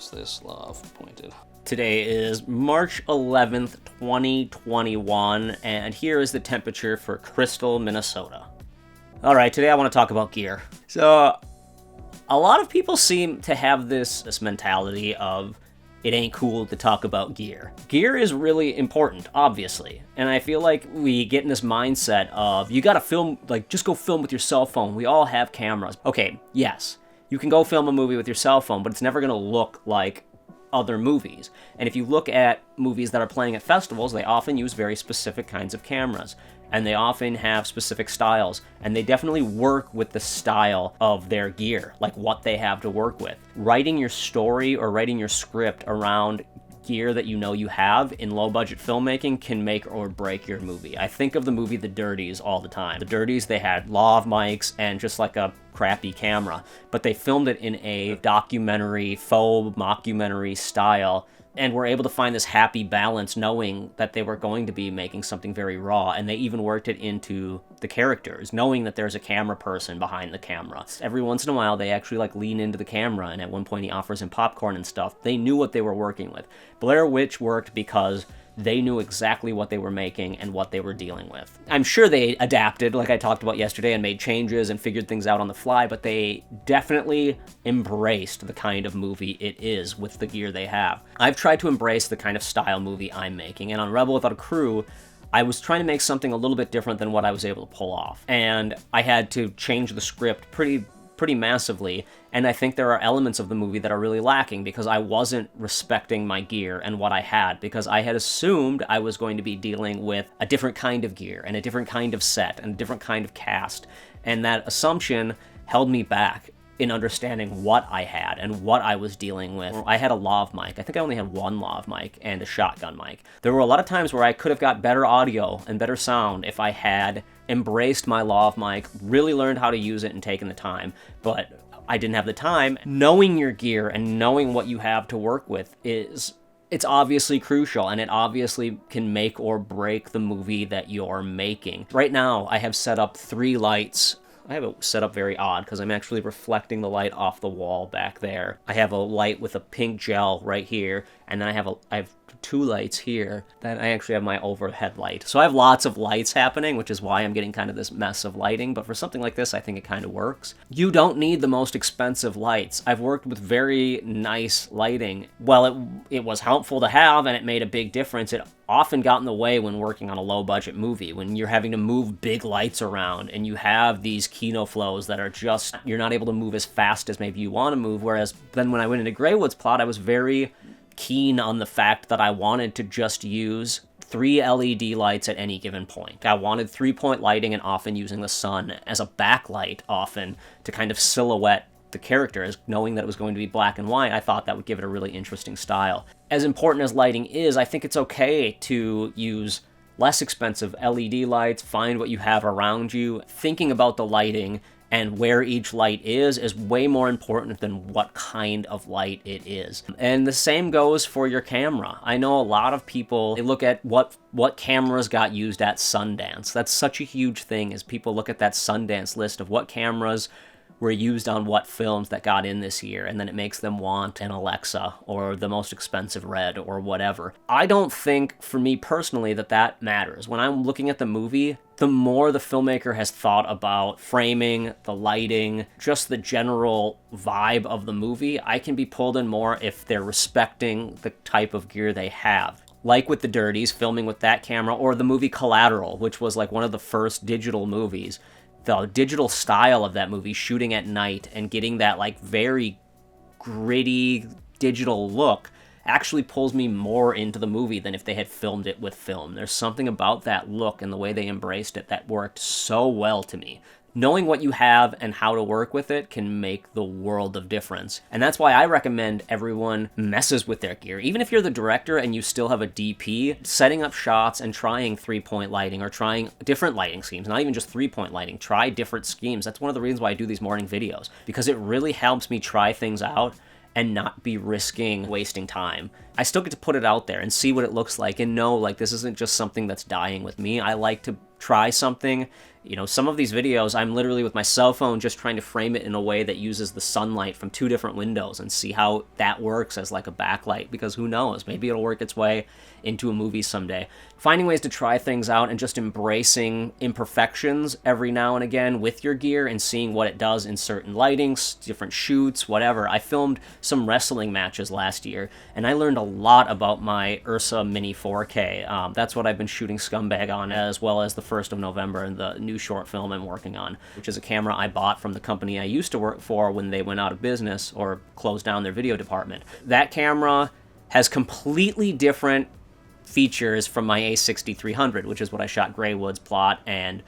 Is this lav pointed? Today is March 11th, 2021, and here is the temperature for Crystal, Minnesota. Alright, today I want to talk about gear. So, a lot of people seem to have this mentality of it ain't cool to talk about gear. Gear is really important, obviously, and I feel like we get in this mindset of, you gotta film, like, just go film with your cell phone. We all have cameras. Okay, yes, you can go film a movie with your cell phone, but it's never gonna look like other movies. And if you look at movies that are playing at festivals, they often use very specific kinds of cameras, and they often have specific styles, and they definitely work with the style of their gear, like what they have to work with. Writing your story or writing your script around gear that you know you have in low-budget filmmaking can make or break your movie. I think of the movie The Dirties all the time. The Dirties, they had lav mics and just like a crappy camera, but they filmed it in a documentary, faux mockumentary style, and were able to find this happy balance knowing that they were going to be making something very raw, and they even worked it into the characters, knowing that there's a camera person behind the camera. Every once in a while, they actually like lean into the camera, and at one point he offers him popcorn and stuff. They knew what they were working with. Blair Witch worked because they knew exactly what they were making and what they were dealing with. I'm sure they adapted, like I talked about yesterday, and made changes and figured things out on the fly, but they definitely embraced the kind of movie it is with the gear they have. I've tried to embrace the kind of style movie I'm making, and on Rebel Without a Crew, I was trying to make something a little bit different than what I was able to pull off. And I had to change the script pretty massively, and I think there are elements of the movie that are really lacking because I wasn't respecting my gear and what I had, because I had assumed I was going to be dealing with a different kind of gear and a different kind of set and a different kind of cast, and that assumption held me back in understanding what I had and what I was dealing with. I had a lav mic. I think I only had one lav mic and a shotgun mic. There were a lot of times where I could have got better audio and better sound if I had embraced my lav mic, really learned how to use it and taken the time, but I didn't have the time. Knowing your gear and knowing what you have to work with it's obviously crucial, and it obviously can make or break the movie that you're making. Right now, I have set up 3 lights. I have it set up very odd because I'm actually reflecting the light off the wall back there. I have a light with a pink gel right here, and then I have 2 lights here. Then I actually have my overhead light. So I have lots of lights happening, which is why I'm getting kind of this mess of lighting, but for something like this, I think it kind of works. You don't need the most expensive lights. I've worked with very nice lighting. While it was helpful to have and it made a big difference, it often got in the way when working on a low-budget movie, when you're having to move big lights around and you have these kino flows that are just, you're not able to move as fast as maybe you want to move, whereas then when I went into Greywood's plot, I was very keen on the fact that I wanted to just use 3 LED lights at any given point. I wanted 3-point lighting and often using the sun as a backlight often to kind of silhouette the characters, knowing that it was going to be black and white. I thought that would give it a really interesting style. As important as lighting is, I think it's okay to use less expensive LED lights, find what you have around you. Thinking about the lighting and where each light is way more important than what kind of light it is. And the same goes for your camera. I know a lot of people, they look at what cameras got used at Sundance. That's such a huge thing, is people look at that Sundance list of what cameras were used on what films that got in this year, and then it makes them want an Alexa or the most expensive Red or whatever. I don't think, for me personally, that matters. When I'm looking at the movie, the more the filmmaker has thought about framing, the lighting, just the general vibe of the movie, I can be pulled in more if they're respecting the type of gear they have. Like with The Dirties, filming with that camera, or the movie Collateral, which was like one of the first digital movies. The digital style of that movie, shooting at night and getting that like very gritty digital look, actually pulls me more into the movie than if they had filmed it with film. There's something about that look and the way they embraced it that worked so well to me. Knowing what you have and how to work with it can make the world of difference. And that's why I recommend everyone messes with their gear. Even if you're the director and you still have a DP, setting up shots and trying 3-point lighting or trying different lighting schemes, not even just 3-point lighting, try different schemes. That's one of the reasons why I do these morning videos, because it really helps me try things out and not be risking wasting time. I still get to put it out there and see what it looks like and know, like, this isn't just something that's dying with me. I like to try something You know, some of these videos, I'm literally with my cell phone just trying to frame it in a way that uses the sunlight from 2 different windows and see how that works as like a backlight, because who knows, maybe it'll work its way into a movie someday. Finding ways to try things out and just embracing imperfections every now and again with your gear and seeing what it does in certain lightings, different shoots, whatever. I filmed some wrestling matches last year, and I learned a lot about my Ursa Mini 4K. That's what I've been shooting Scumbag on, as well as the 1st of November and the new short film I'm working on, which is a camera I bought from the company I used to work for when they went out of business or closed down their video department. That camera has completely different features from my A6300, which is what I shot Greywood's plot and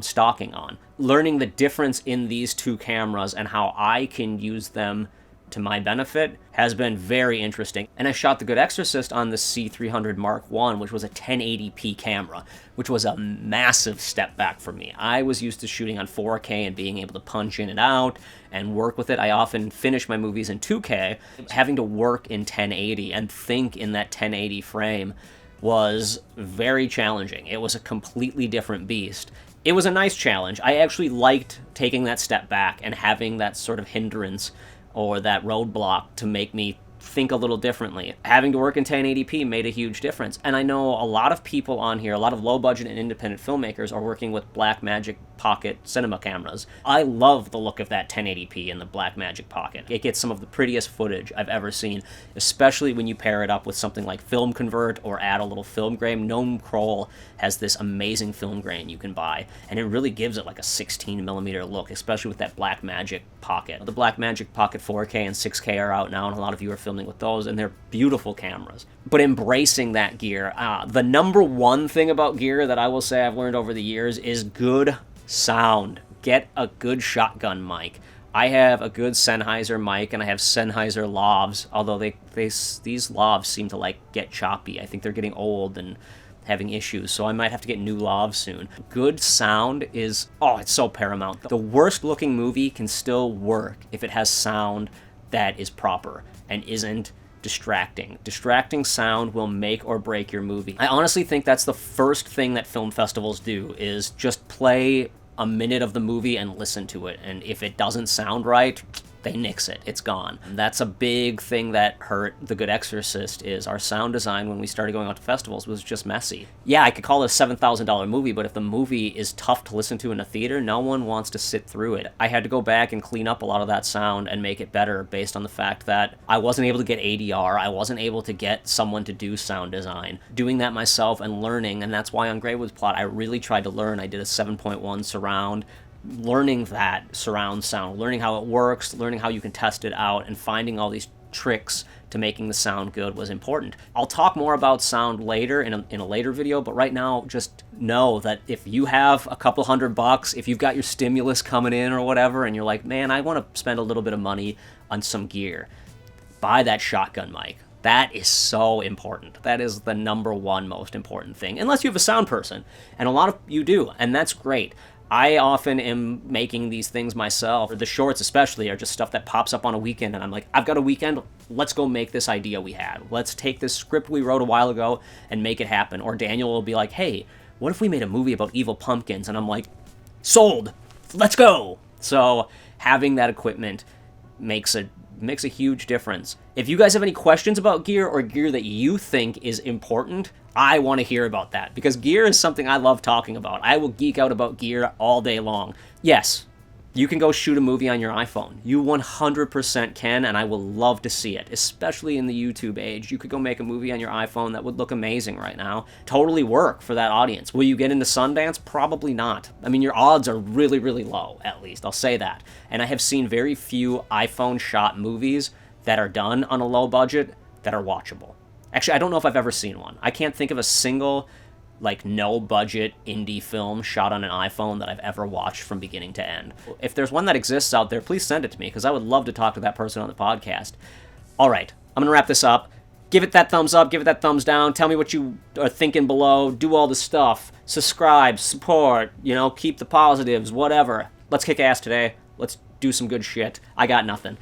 Stalking on. Learning the difference in these two cameras and how I can use them to my benefit has been very interesting. And I shot The Good Exorcist on the C300 Mark I, which was a 1080p camera, which was a massive step back for me. I was used to shooting on 4K and being able to punch in and out and work with it. I often finish my movies in 2K. Having to work in 1080 and think in that 1080 frame was very challenging. It was a completely different beast. It was a nice challenge. I actually liked taking that step back and having that sort of hindrance or that roadblock to make me think a little differently. Having to work in 1080p made a huge difference. And I know a lot of people on here, a lot of low-budget and independent filmmakers are working with Blackmagic Pocket cinema cameras. I love the look of that 1080p in the Blackmagic Pocket. It gets some of the prettiest footage I've ever seen, especially when you pair it up with something like Film Convert or add a little film grain. Gnome Kroll has this amazing film grain you can buy, and it really gives it like a 16mm look, especially with that Blackmagic Pocket. The Blackmagic Pocket 4K and 6K are out now, and a lot of you are filming with those, and they're beautiful cameras. But embracing that gear, the number one thing about gear that I will say I've learned over the years is good sound. Get a good shotgun mic. I have a good Sennheiser mic, and I have Sennheiser lavs, although these lavs seem to like get choppy. I think they're getting old and having issues, so I might have to get new lavs soon. Good sound is, it's so paramount. The worst looking movie can still work if it has sound that is proper and isn't distracting. Distracting sound will make or break your movie. I honestly think that's the first thing that film festivals do, is just play a minute of the movie and listen to it, and if it doesn't sound right, they nix it. It's gone. That's a big thing that hurt The Good Exorcist, is our sound design when we started going out to festivals was just messy. Yeah, I could call it a $7,000 movie, but if the movie is tough to listen to in a theater, no one wants to sit through it. I had to go back and clean up a lot of that sound and make it better based on the fact that I wasn't able to get ADR, I wasn't able to get someone to do sound design. Doing that myself and learning, and that's why on Greywood's plot I really tried to learn. I did a 7.1 surround, learning that surround sound, learning how it works, learning how you can test it out, and finding all these tricks to making the sound good was important. I'll talk more about sound later in a later video, but right now just know that if you have a couple $100, if you've got your stimulus coming in or whatever, and you're like, man, I want to spend a little bit of money on some gear, buy that shotgun mic. That is so important. That is the number one most important thing, unless you have a sound person, and a lot of you do, and that's great. I often am making these things myself. The shorts especially are just stuff that pops up on a weekend, and I'm like, I've got a weekend, let's go make this idea we had. Let's take this script we wrote a while ago and make it happen. Or Daniel will be like, hey, what if we made a movie about evil pumpkins? And I'm like, sold, let's go. So having that equipment makes a huge difference. If you guys have any questions about gear or gear that you think is important, I want to hear about that, because gear is something I love talking about. I will geek out about gear all day long. Yes, you can go shoot a movie on your iPhone. You 100% can, and I will love to see it, especially in the YouTube age. You could go make a movie on your iPhone that would look amazing right now. Totally work for that audience. Will you get into Sundance? Probably not. I mean, your odds are really, really low, at least. I'll say that. And I have seen very few iPhone-shot movies that are done on a low budget that are watchable. Actually, I don't know if I've ever seen one. I can't think of a single, no-budget indie film shot on an iPhone that I've ever watched from beginning to end. If there's one that exists out there, please send it to me, because I would love to talk to that person on the podcast. All right, I'm going to wrap this up. Give it that thumbs up, give it that thumbs down. Tell me what you are thinking below. Do all the stuff. Subscribe, support, keep the positives, whatever. Let's kick ass today. Let's do some good shit. I got nothing.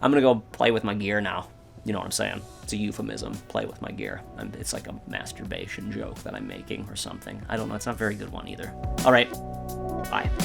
I'm going to go play with my gear now. You know what I'm saying? It's a euphemism. Play with my gear. It's like a masturbation joke that I'm making or something. I don't know. It's not a very good one either. All right. Bye.